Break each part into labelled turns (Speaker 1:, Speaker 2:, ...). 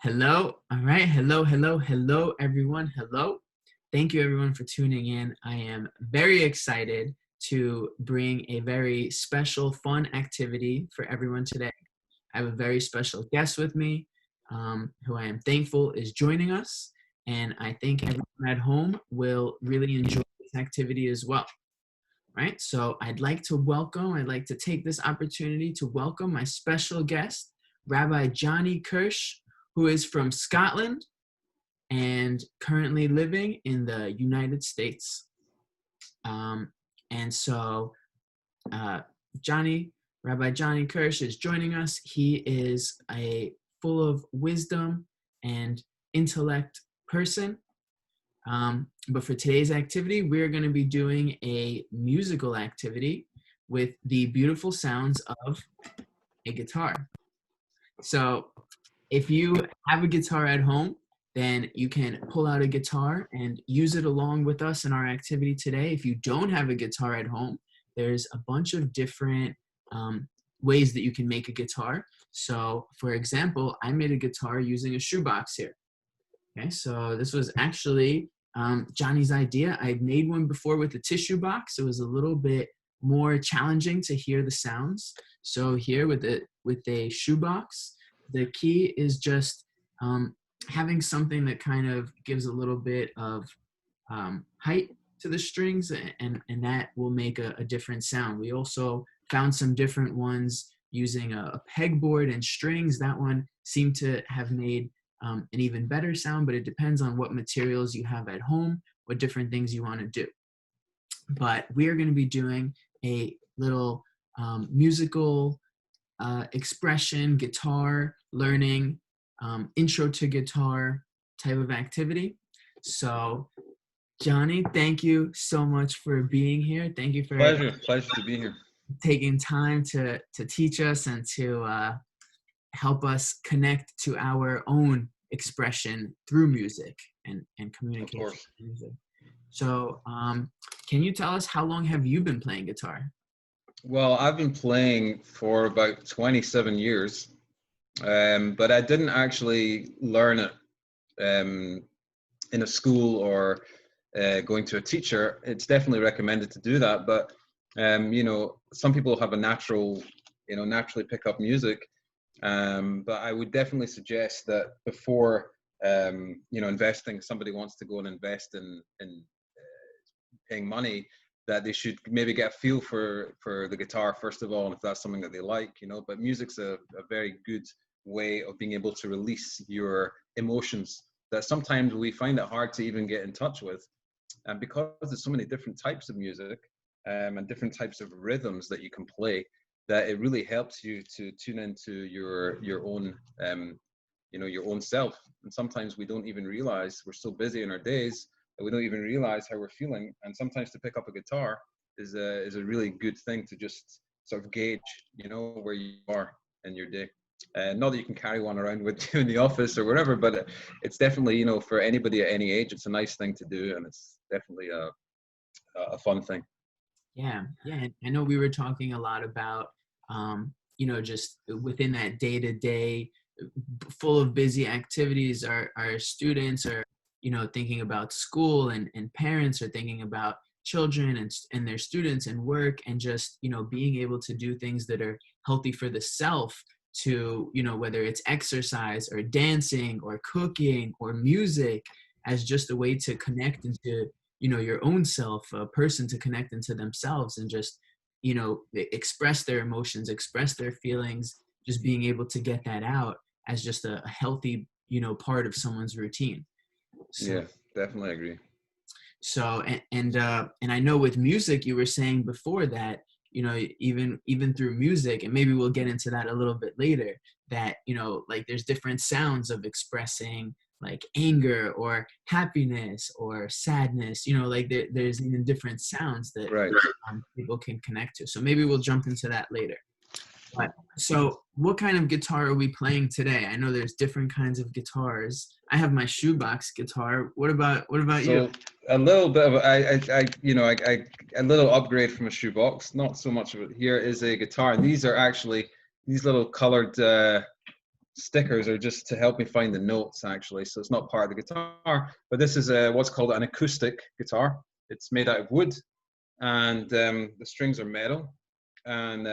Speaker 1: Hello. All right. Hello, everyone. Hello. Thank you, everyone, for tuning in. I am very excited to bring a very special, fun activity for everyone today. I have a very special guest with me who I am thankful is joining us. And I think everyone at home will really enjoy this activity as well. Right. So I'd like to take this opportunity to welcome my special guest, Rabbi Jonny Kersh, who is from Scotland and currently living in the United States. And so Rabbi Jonny Kersh is joining us. He is a full of wisdom and intellect person. But for today's activity, we're going to be doing a musical activity with the beautiful sounds of a guitar. So if you have a guitar at home, then you can pull out a guitar and use it along with us in our activity today. If you don't have a guitar at home, there's a bunch of different ways that you can make a guitar. So for example, I made a guitar using a shoebox here. Okay, so this was actually Johnny's idea. I made one before with a tissue box. It was a little bit more challenging to hear the sounds. So here with a shoebox, the key is just having something that kind of gives a little bit of height to the strings, and that will make a different sound. We also found some different ones using a pegboard and strings. That one seemed to have made an even better sound, but it depends on what materials you have at home, what different things you want to do. But we are going to be doing a little musical expression, guitar learning, intro to guitar type of activity. So, Jonny, thank you so much for being here. Thank you for
Speaker 2: Pleasure to be here.
Speaker 1: Taking time to teach us and to help us connect to our own expression through music and communication
Speaker 2: Of course.
Speaker 1: through music. So, can you tell us how long have you been playing guitar?
Speaker 2: Well, I've been playing for about 27 years, but I didn't actually learn it in a school or going to a teacher. It's definitely recommended to do that, but some people have a naturally pick up music. But I would definitely suggest that before investing, somebody wants to go and invest in paying money, that they should maybe get a feel for the guitar first of all, and if that's something that they like, But music's a very good way of being able to release your emotions that sometimes we find it hard to even get in touch with, and because there's so many different types of music and different types of rhythms that you can play, that it really helps you to tune into your own your own self. And sometimes we don't even realize, we're so busy in our days that we don't even realize how we're feeling. And sometimes to pick up a guitar is a really good thing to just sort of gauge, where you are in your day. Not that you can carry one around with you in the office or wherever, but it's definitely, for anybody at any age, it's a nice thing to do, and it's definitely a fun thing.
Speaker 1: Yeah. I know we were talking a lot about, just within that day-to-day, full of busy activities, our students are, thinking about school, and parents are thinking about children and their students and work, and just, being able to do things that are healthy for the self, to, whether it's exercise or dancing or cooking or music, as just a way to connect into, your own self, a person to connect into themselves and just, express their emotions, express their feelings, just being able to get that out as just a healthy, part of someone's routine. So,
Speaker 2: yeah, definitely agree.
Speaker 1: So, and I know with music, you were saying before that, even through music, and maybe we'll get into that a little bit later, that, like there's different sounds of expressing like anger or happiness or sadness, like there's even different sounds that
Speaker 2: Right.
Speaker 1: People can connect to. So maybe we'll jump into that later. But, so what kind of guitar are we playing today? I know there's different kinds of guitars. I have my shoebox guitar. What about you?
Speaker 2: A little bit of a little upgrade from a shoebox. Not so much of it. Here is a guitar, and these are actually these little colored stickers are just to help me find the notes, actually. So it's not part of the guitar, but this is what's called an acoustic guitar. It's made out of wood, and the strings are metal, and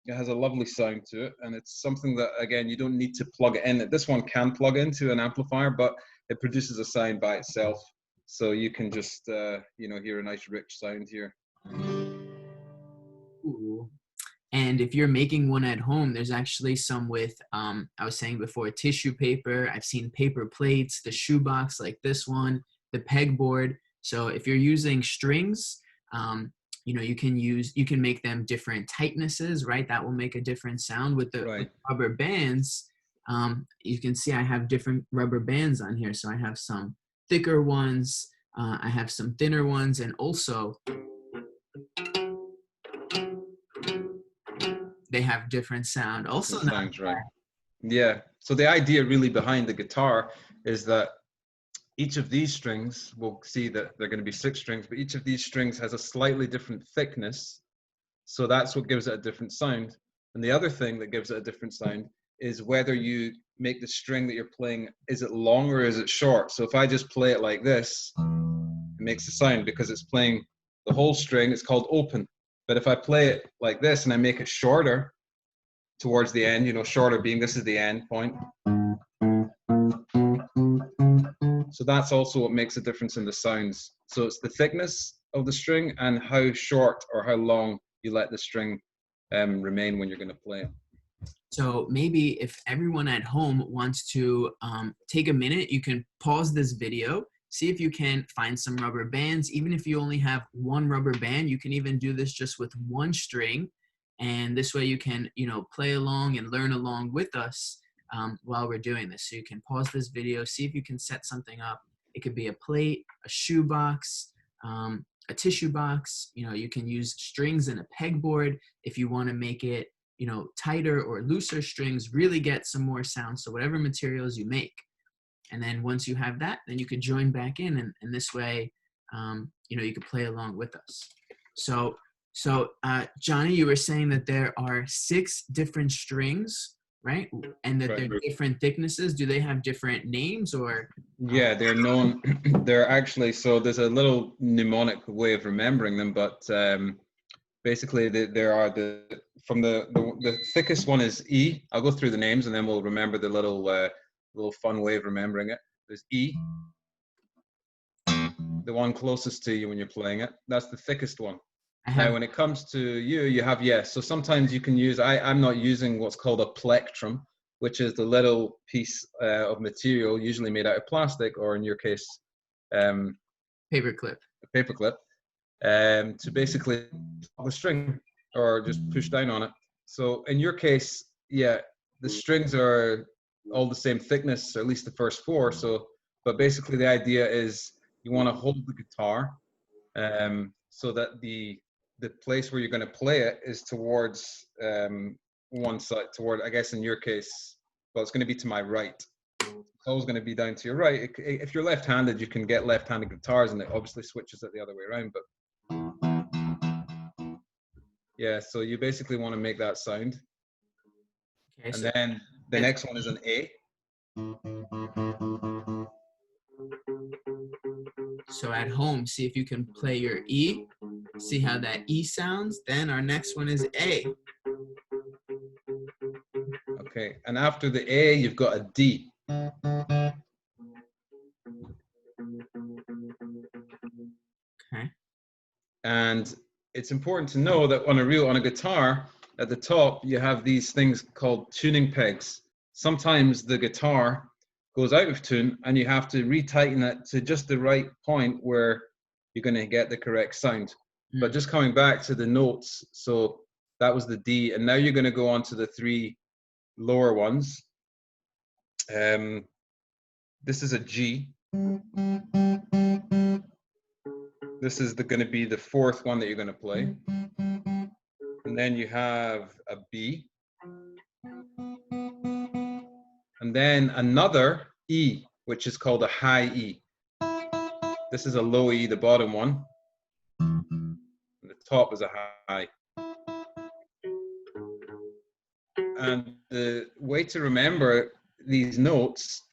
Speaker 2: it has a lovely sound to it. And it's something that, again, you don't need to plug it in. This one can plug into an amplifier, but it produces a sound by itself. So you can just, you know, hear a nice rich sound here.
Speaker 1: Ooh. And if you're making one at home, there's actually some with, I was saying before, tissue paper. I've seen paper plates, the shoebox like this one, the pegboard. So if you're using strings, you know, you can make them different tightnesses, right? That will make a different sound with the
Speaker 2: Right.
Speaker 1: with rubber bands. You can see I have different rubber bands on here. So I have some thicker ones, I have some thinner ones, and also they have different sound. Also,
Speaker 2: Different sounds, right? Yeah. So the idea really behind the guitar is that each of these strings, we'll see that they're going to be 6 strings, but each of these strings has a slightly different thickness. So that's what gives it a different sound. And the other thing that gives it a different sound is whether you make the string that you're playing, is it long or is it short? So if I just play it like this, it makes a sound because it's playing the whole string. It's called open. But if I play it like this and I make it shorter towards the end, you know, shorter being this is the end point. So that's also what makes a difference in the sounds. So it's the thickness of the string and how short or how long you let the string remain when you're going to play it.
Speaker 1: so maybe if everyone at home wants to take a minute, you can pause this video, see if you can find some rubber bands. Even if you only have one rubber band, you can even do this just with one string. And this way you can, you know, play along and learn along with us while we're doing this. So you can pause this video, see if you can set something up. It could be a plate, a shoebox, a tissue box. You know, you can use strings and a pegboard if you want to make it, you know, tighter or looser strings, really get some more sound. So whatever materials you make. And then once you have that, then you could join back in, and this way, you know, you could play along with us. So Jonny, you were saying that there are 6 different strings, right? And that
Speaker 2: Right.
Speaker 1: they're different thicknesses. Do they have different names or?
Speaker 2: Yeah, they're known. They're actually, so there's a little mnemonic way of remembering them, but basically there are the thickest one is E. I'll go through the names and then we'll remember the little fun way of remembering it. There's E, the one closest to you when you're playing it. That's the thickest one. Now, when it comes to you have yes. So sometimes you can use, I'm not using what's called a plectrum, which is the little piece of material, usually made out of plastic, or in your case,
Speaker 1: paperclip.
Speaker 2: a paperclip, to basically the string or just push down on it. So in your case, yeah, the strings are all the same thickness, or at least the first 4. So, but basically the idea is you want to hold the guitar so that the place where you're going to play it is towards one side, toward, I guess in your case, well, it's going to be to my right. It's always going to be down to your right. If you're left-handed, you can get left-handed guitars, and it obviously switches it the other way around. But yeah, so you basically want to make that sound.
Speaker 1: Okay,
Speaker 2: And
Speaker 1: so
Speaker 2: then the next one is an A.
Speaker 1: So at home, see if you can play your E, see how that E sounds. Then our next one is A.
Speaker 2: Okay, and after the A, you've got a D.
Speaker 1: Okay.
Speaker 2: And it's important to know that on a guitar, at the top, you have these things called tuning pegs. Sometimes the guitar goes out of tune and you have to retighten it to just the right point where you're going to get the correct sound. But just coming back to the notes, so that was the D, and now you're going to go on to the 3 lower ones. This is a G. This is going to be the 4th one that you're going to play. And then you have a B. And then another E, which is called a high E. This is a low E, the bottom one. And the top is a high. And the way to remember these notes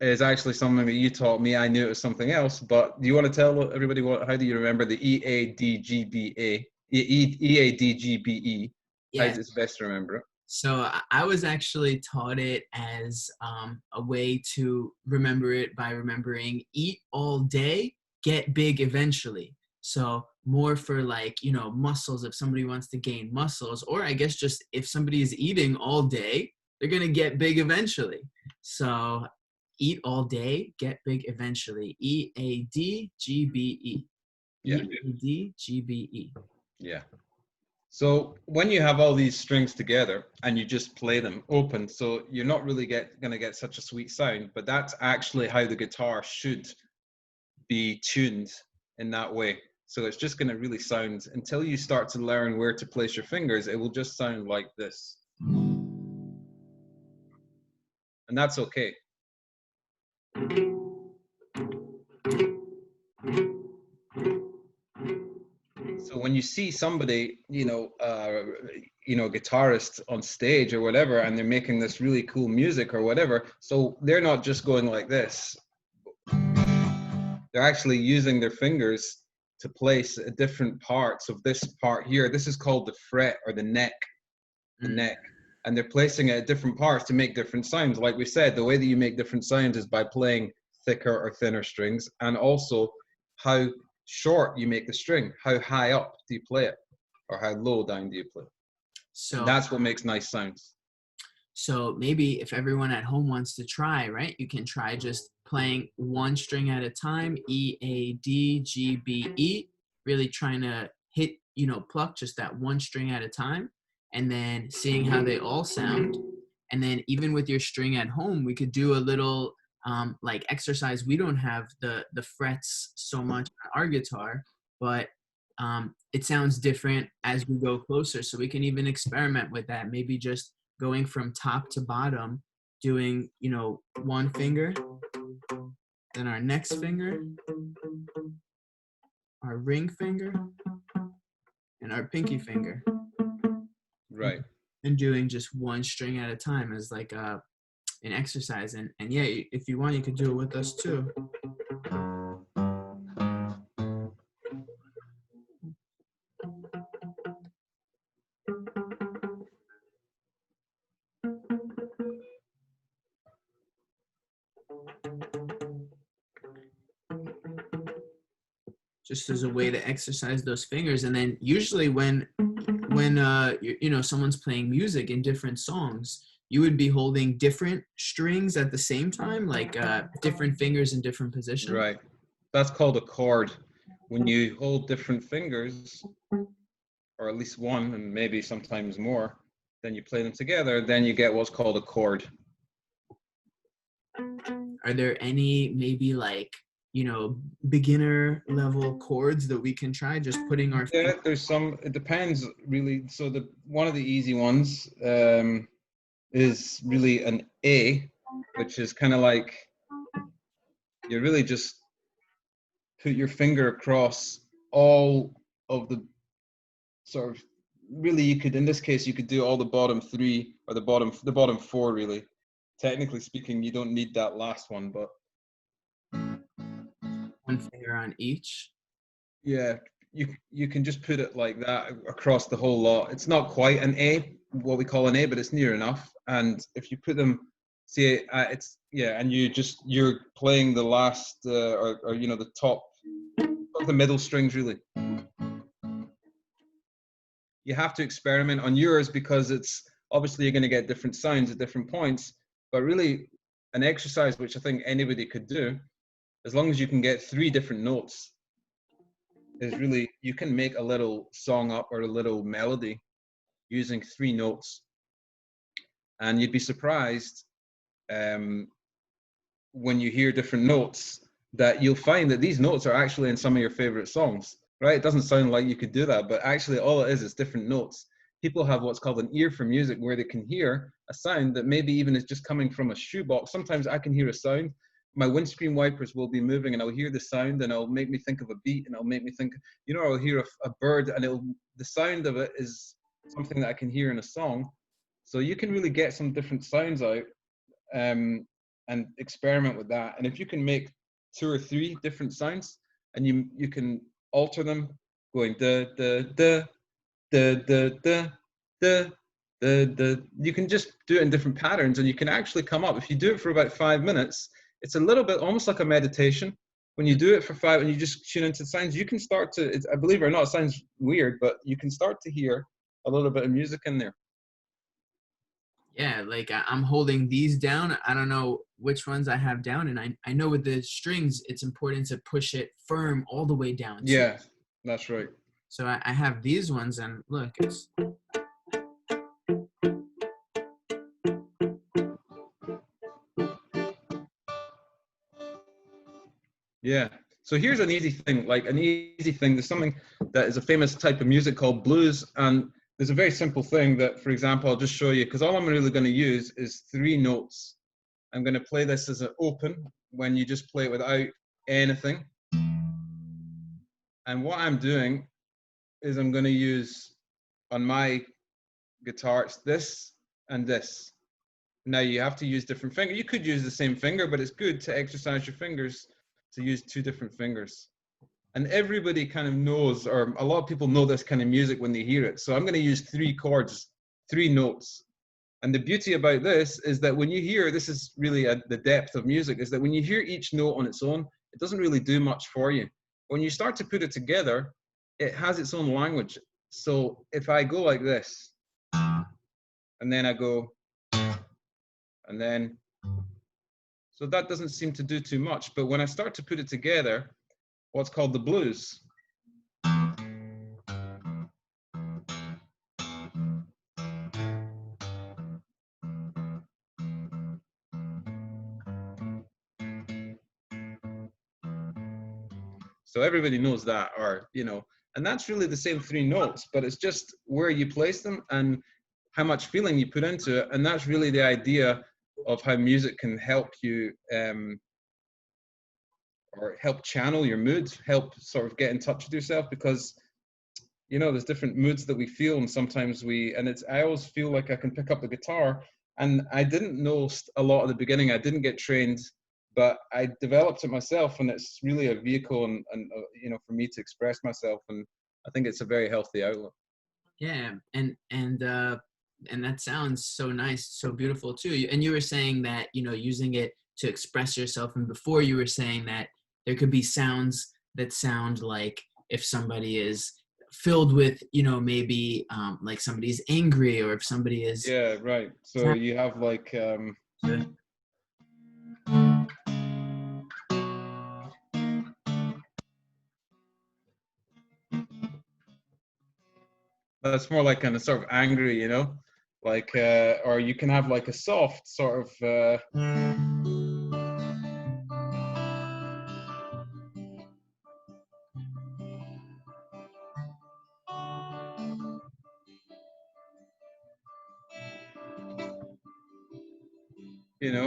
Speaker 2: is actually something that you taught me. I knew it was something else, but do you want to tell everybody how do you remember the E A D G B A E A D G B E? How
Speaker 1: Yes.
Speaker 2: is it best to remember it?
Speaker 1: So I was actually taught it as a way to remember it by remembering eat all day, get big eventually. So more for like, muscles, if somebody wants to gain muscles, or I guess just if somebody is eating all day, they're going to get big eventually. So eat all day, get big eventually. EADGBE.
Speaker 2: Yeah.
Speaker 1: EADGBE.
Speaker 2: Yeah. So when you have all these strings together and you just play them open, so you're not really going to get such a sweet sound, but that's actually how the guitar should be tuned in that way. So it's just going to really sound, until you start to learn where to place your fingers, it will just sound like this. And that's okay. So when you see somebody, guitarist on stage or whatever, and they're making this really cool music or whatever, so they're not just going like this. They're actually using their fingers to place different parts of this part here. This is called the fret or the neck. And they're placing it at different parts to make different sounds. Like we said, the way that you make different sounds is by playing thicker or thinner strings, and also how short you make the string. How high up do you play it, or how low down do you play it?
Speaker 1: So
Speaker 2: And that's what makes nice sounds.
Speaker 1: So maybe if everyone at home wants to try, right, you can try just playing one string at a time, E, A, D, G, B, E, really trying to hit, pluck just that one string at a time, and then seeing how they all sound. And then even with your string at home, we could do a little like exercise. We don't have the frets so much on our guitar, but it sounds different as we go closer. So we can even experiment with that. Maybe just going from top to bottom, doing, one finger, then our next finger, our ring finger, and our pinky finger.
Speaker 2: Right.
Speaker 1: And doing just one string at a time as like an exercise. And yeah, if you want, you could do it with us too. Just as a way to exercise those fingers. And then usually when someone's playing music in different songs, you would be holding different strings at the same time, like different fingers in different positions.
Speaker 2: Right. That's called a chord. When you hold different fingers, or at least one, and maybe sometimes more, then you play them together, then you get what's called a chord.
Speaker 1: Are there any maybe like, beginner level chords that we can try just putting our
Speaker 2: there's some, it depends really. So one of the easy ones is really an A, which is kind of like you really just put your finger across all of the sort of, really you could, in this case, you could do all the bottom three, or the bottom four really. Technically speaking, you don't need that last one, but
Speaker 1: one finger on each.
Speaker 2: Yeah, you can just put it like that across the whole lot. It's not quite an A, what we call an A, but it's near enough. And if you put them, see, it's and you're playing the last or the top of the middle strings really. You have to experiment on yours because it's obviously you're going to get different sounds at different points. But really, an exercise which I think anybody could do, as long as you can get 3 different notes, is really, you can make a little song up or a little melody using 3 notes, and you'd be surprised when you hear different notes that you'll find that these notes are actually in some of your favorite songs, right? It doesn't sound like you could do that, but actually all it is different notes. People have what's called an ear for music, where they can hear a sound that maybe even is just coming from a shoebox. Sometimes I can hear a sound, my windscreen wipers will be moving and I'll hear the sound and it'll make me think of a beat, and it'll make me think, I'll hear a bird, and the sound of it is something that I can hear in a song. So you can really get some different sounds out and experiment with that. And if you can make 2 or 3 different sounds, and you can alter them, going da da da da da da da you can just do it in different patterns, and you can actually come up. If you do it for about 5 minutes, it's a little bit almost like a meditation. When you do it for 5 and you just tune into sounds, you can start to, I believe it or not, it sounds weird, but you can start to hear a little bit of music in there.
Speaker 1: Yeah, like I'm holding these down. I don't know which ones I have down, and I know with the strings, it's important to push it firm all the way down.
Speaker 2: Yeah, that's right.
Speaker 1: So I have these ones, and look, it's.
Speaker 2: Yeah. So here's an easy thing, There's something that is a famous type of music called blues. And there's a very simple thing that, for example, I'll just show you, because all I'm really going to use is 3 notes. I'm going to play this as an open, when you just play it without anything. And what I'm doing is I'm going to use, on my guitar, it's this and this. Now you have to use different fingers. You could use the same finger, but it's good to exercise your fingers to use 2 different fingers. And everybody kind of knows, or a lot of people know this kind of music when they hear it. So I'm going to use 3 chords, 3 notes. And the beauty about this is that when you hear, this is really the depth of music, is that when you hear each note on its own, it doesn't really do much for you. When you start to put it together, it has its own language. So if I go like this, and then I go, and then, so that doesn't seem to do too much. But when I start to put it together, what's called the blues. So everybody knows that, or, and that's really the same 3 notes, but it's just where you place them and how much feeling you put into it. And that's really the idea of how music can help you, or help channel your mood, help sort of get in touch with yourself, because there's different moods that we feel, and sometimes I always feel like I can pick up the guitar, and I didn't know a lot at the beginning. I didn't get trained, but I developed it myself, and it's really a vehicle and for me to express myself, and I think it's a very healthy outlet.
Speaker 1: Yeah, and that sounds so nice, so beautiful too. And you were saying that using it to express yourself, and before you were saying that there could be sounds that sound like if somebody is filled with maybe like somebody's angry, or if somebody is.
Speaker 2: Yeah, right. So you have like that's more like kind of sort of angry, like or you can have like a soft sort of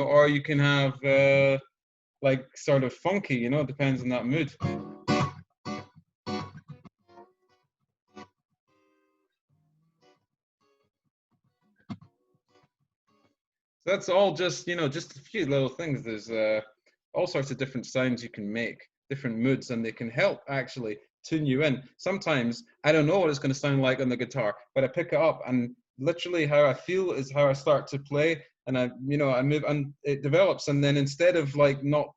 Speaker 2: or you can have like sort of funky, it depends on that mood. That's all just just a few little things. There's all sorts of different sounds you can make, different moods, and they can help actually tune you in. Sometimes I don't know what it's going to sound like on the guitar, but I pick it up, and literally how I feel is how I start to play, and I move, and it develops. And then instead of like not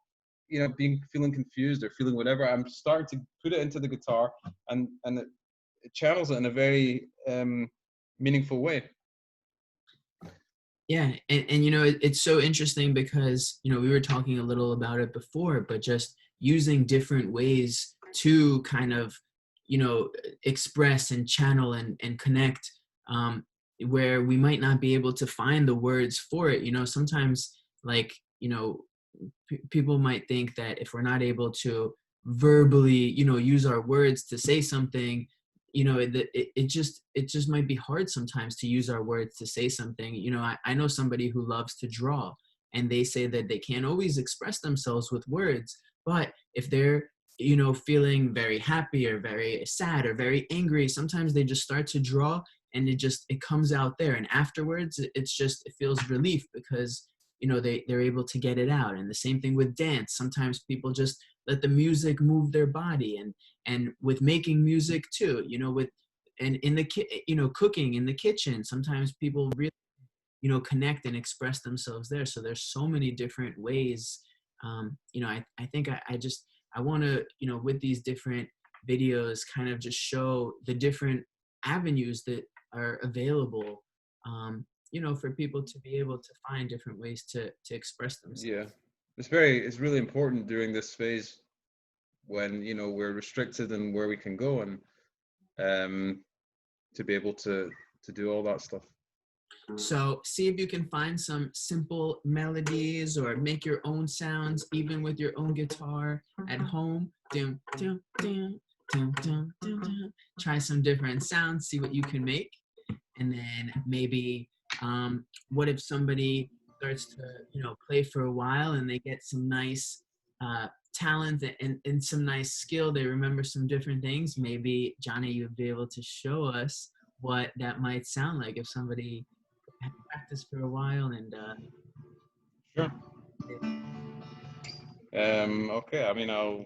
Speaker 2: feeling confused or feeling whatever, I'm starting to put it into the guitar, and it channels it in a very meaningful way.
Speaker 1: Yeah, and it's so interesting because we were talking a little about it before, but just using different ways to kind of express and channel and connect, where we might not be able to find the words for it. Sometimes like people might think that if we're not able to verbally use our words to say something, it just might be hard sometimes to use our words to say something. I know somebody who loves to draw, and they say that they can't always express themselves with words, but if they're feeling very happy or very sad or very angry, sometimes they just start to draw, and it comes out there, and afterwards it feels relief, because they're able to get it out. And the same thing with dance. Sometimes people just let the music move their body, and with making music too, with and in the cooking in the kitchen, sometimes people really connect and express themselves there. So there's so many different ways. I think I want to, with these different videos, kind of just show the different avenues that are available, for people to be able to find different ways to express themselves.
Speaker 2: Yeah, it's really important during this phase when we're restricted in where we can go, and to be able to do all that stuff.
Speaker 1: So see if you can find some simple melodies or make your own sounds, even with your own guitar at home. Dum, dum, dum, dum, dum, dum, dum. Try some different sounds, see what you can make. And then maybe what if somebody starts to play for a while and they get some nice talent and some nice skill, they remember some different things. Maybe Jonny, you'd be able to show us what that might sound like if somebody had practiced for a while. And
Speaker 2: Sure. Okay, I mean, I'll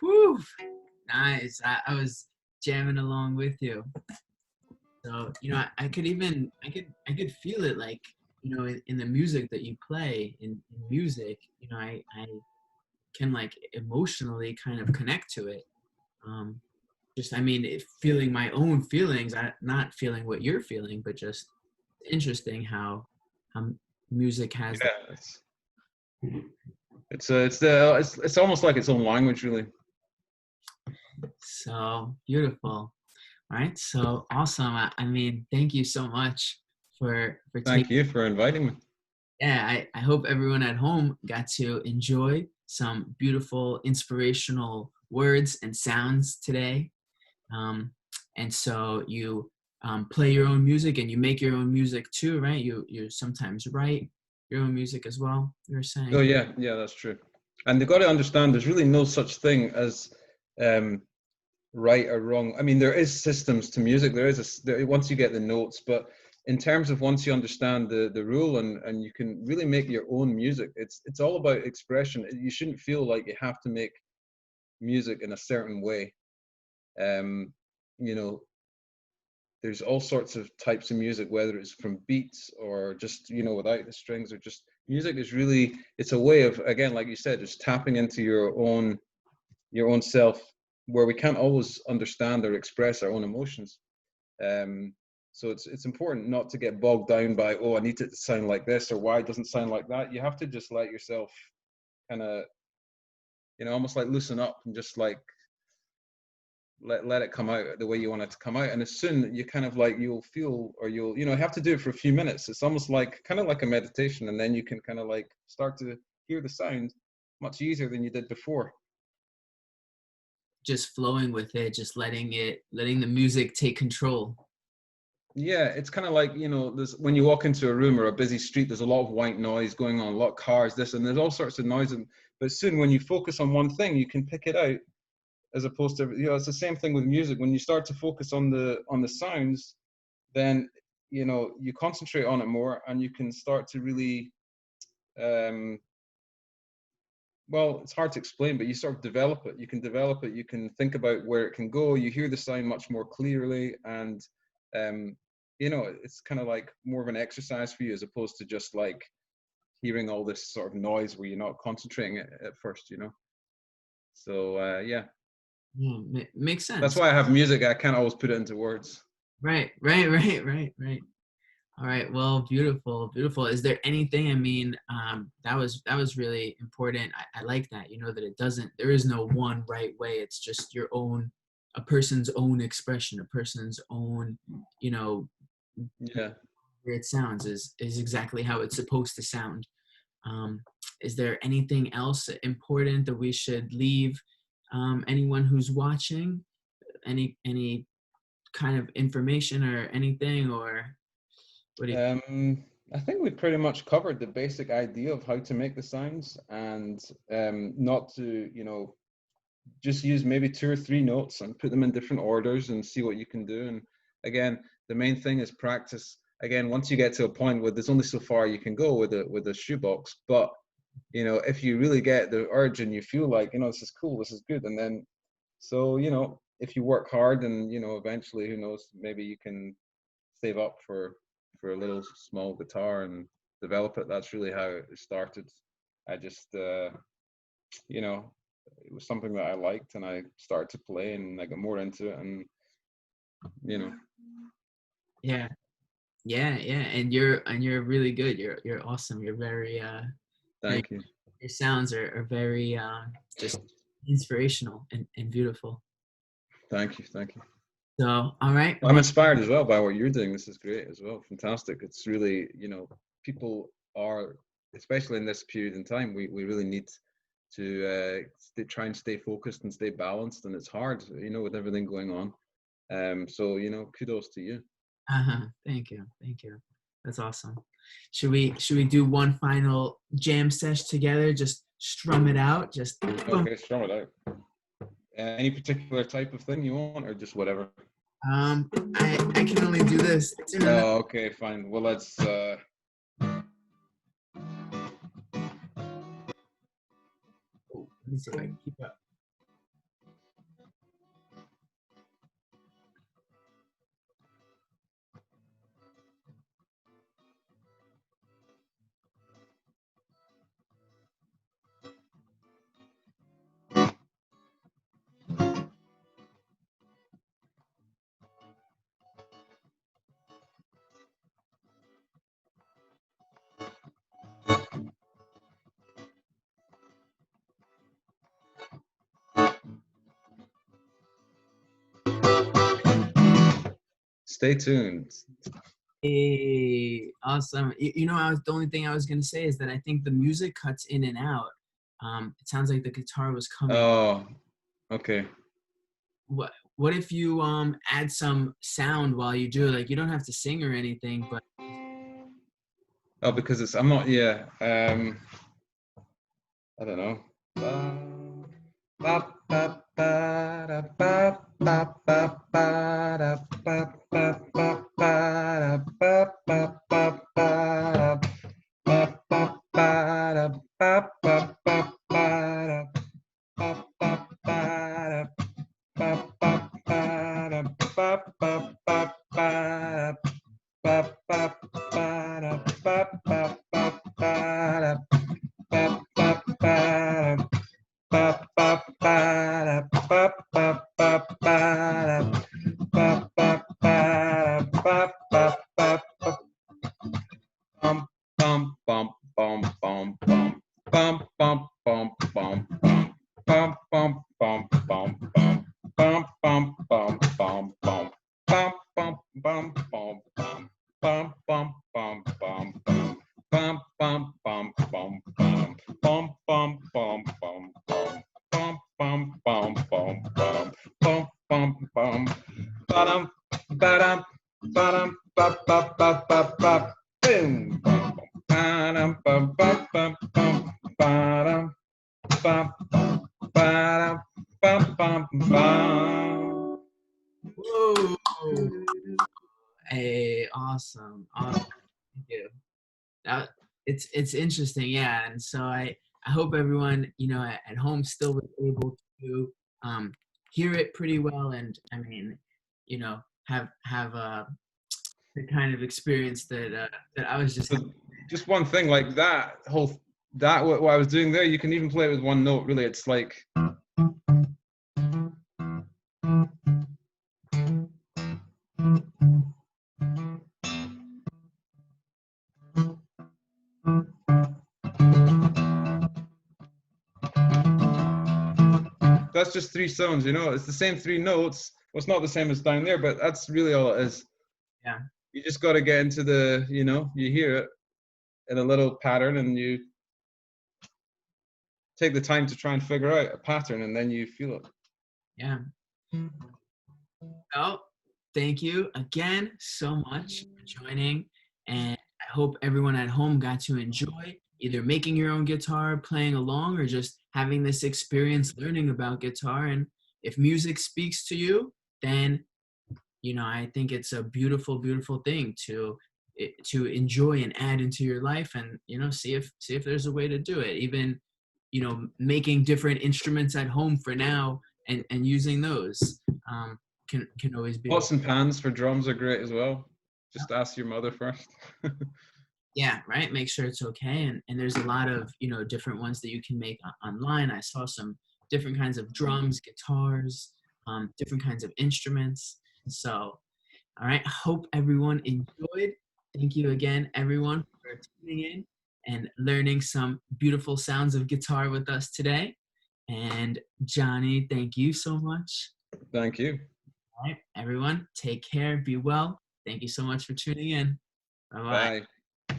Speaker 1: whew, nice. I was jamming along with you. So I could feel it, like in the music that you play in music. I can like emotionally kind of connect to it. Just feeling my own feelings, not feeling what you're feeling, but just interesting how music has that.
Speaker 2: yeah, it's almost like its own language, really.
Speaker 1: So beautiful. All right, so awesome. Thank you so much for
Speaker 2: Thank
Speaker 1: taking.
Speaker 2: you for inviting me.
Speaker 1: Yeah, I hope everyone at home got to enjoy some beautiful, inspirational words and sounds today. And so you play your own music and you make your own music too, right? You sometimes write your own music as well, you were saying.
Speaker 2: Oh yeah, that's true. And they've got to understand there's really no such thing as right or wrong. I mean, there is systems to music. Once you get the notes, but in terms of once you understand the rule and you can really make your own music, it's all about expression. You shouldn't feel like you have to make music in a certain way. There's all sorts of types of music, whether it's from beats or just without the strings, or just music is really, it's a way of, again, like you said, just tapping into your own self, where we can't always understand or express our own emotions. So it's important not to get bogged down by, oh, I need it to sound like this, or why it doesn't sound like that. You have to just let yourself kind of, almost like loosen up and just like let it come out the way you want it to come out. And as soon you kind of like, you'll feel, or you'll have to do it for a few minutes. It's almost like kind of like a meditation, and then you can kind of like start to hear the sound much easier than you did before.
Speaker 1: Just flowing with it, just letting the music take control.
Speaker 2: Yeah, it's kind of like, there's, when you walk into a room or a busy street, there's a lot of white noise going on, a lot of cars, this, and there's all sorts of noise, But soon, when you focus on one thing, you can pick it out, as opposed to, you know, it's the same thing with music. When you start to focus on the sounds, then, you know, you concentrate on it more, and you can start to really, well, it's hard to explain, but you sort of develop it. You can develop it. You can think about where it can go. You hear the sound much more clearly, and you know, it's kind of like more of an exercise for you, as opposed to just like hearing all this sort of noise where you're not concentrating at first, you know. So yeah,
Speaker 1: Makes
Speaker 2: that's
Speaker 1: sense.
Speaker 2: why I have music. I can't always put it into words.
Speaker 1: Right. All right. Well, beautiful, beautiful. Is there anything? I mean, that was really important. I like that. You know that it doesn't. There is no one right way. It's just your own, a person's own expression, a person's own. You know,
Speaker 2: Yeah.
Speaker 1: where it sounds is exactly how it's supposed to sound. Is there anything else important that we should leave anyone who's watching? Any kind of information or anything, or what do you?
Speaker 2: I think we pretty much covered the basic idea of how to make the sounds, and not to, you know, just use maybe 2 or 3 notes and put them in different orders and see what you can do. And again, the main thing is practice. Again, once you get to a point where there's only so far you can go with a shoebox, but you know, if you really get the urge and you feel like, you know, this is cool, this is good, and then, so, you know, if you work hard, and, you know, eventually, who knows, maybe you can save up for a little small guitar and develop it. That's really how it started. I just you know, it was something that I liked, and I started to play, and I got more into it, and, you know.
Speaker 1: Yeah, yeah, and you're really good. You're awesome. You're very very,
Speaker 2: Thank you.
Speaker 1: your sounds are very just inspirational and beautiful.
Speaker 2: Thank you. Thank you.
Speaker 1: So, all right.
Speaker 2: I'm
Speaker 1: Well,
Speaker 2: inspired as well by what you're doing. This is great as well. Fantastic. It's really, you know, people are, especially in this period in time, we really need to try and stay focused and stay balanced. And it's hard, you know, with everything going on. So, you know, kudos to you.
Speaker 1: thank you, thank you. That's awesome. Should we do one final jam sesh together? Just strum it out. Just boom.
Speaker 2: Okay, strum it out. Any particular type of thing you want, or just whatever?
Speaker 1: I can only do this.
Speaker 2: Oh, okay, fine. Well, let's.
Speaker 1: Let me see if I can keep up.
Speaker 2: Stay tuned.
Speaker 1: Hey, awesome. You know, the only thing I was gonna say is that I think the music cuts in and out. It sounds like the guitar was coming.
Speaker 2: Oh, okay.
Speaker 1: What if you add some sound while you do it? Like you don't have to sing or anything, but
Speaker 2: Oh, because it's, I'm not, yeah. I don't know. bam, bam, bam, bam.
Speaker 1: Whoa. Hey, awesome. Awesome. Thank you. That, it's interesting, yeah. And so I hope everyone, at home still was able to hear it pretty well, and I mean, have the kind of experience that I was just
Speaker 2: So just one thing, like what I was doing there, you can even play it with one note. Really, it's like. That's just three sounds, it's the same three notes. Well, it's not the same as down there, but that's really all it is.
Speaker 1: yeah.
Speaker 2: You just got to get into you hear it in a little pattern, and you take the time to try and figure out a pattern, and then you feel it.
Speaker 1: Yeah. Well, thank you again so much for joining, and I hope everyone at home got to enjoy either making your own guitar, playing along, or just having this experience learning about guitar. And if music speaks to you, then I think it's a beautiful, beautiful thing to enjoy and add into your life, and see if there's a way to do it. Even making different instruments at home for now, and using those can always be.
Speaker 2: Pots and pans for drums are great as well. Just ask your mother first.
Speaker 1: Yeah, right. Make sure it's okay, and there's a lot of different ones that you can make online. I saw some different kinds of drums, guitars, different kinds of instruments. So, all right. Hope everyone enjoyed. Thank you again, everyone, for tuning in and learning some beautiful sounds of guitar with us today. And Jonny, thank you so much.
Speaker 2: Thank you.
Speaker 1: All right, everyone, take care. Be well. Thank you so much for tuning in. Bye-bye.
Speaker 2: Bye.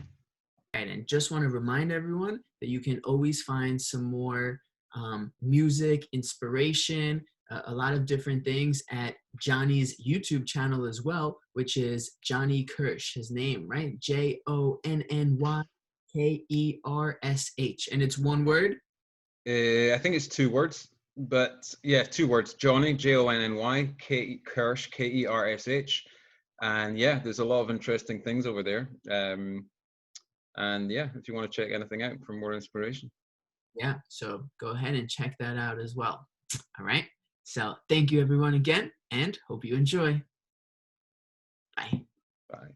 Speaker 1: Right, and just want to remind everyone that you can always find some more music, inspiration, a lot of different things at Jonny's YouTube channel as well, which is Jonny Kersh, his name, right? JONNYKERSH. And it's one word?
Speaker 2: I think it's two words, but yeah, two words. Jonny, Jonny, Kersh, Kersh. And yeah, there's a lot of interesting things over there. And yeah, if you want to check anything out for more inspiration.
Speaker 1: Yeah, so go ahead and check that out as well. All right. So thank you everyone again, and hope you enjoy. Bye.
Speaker 2: Bye.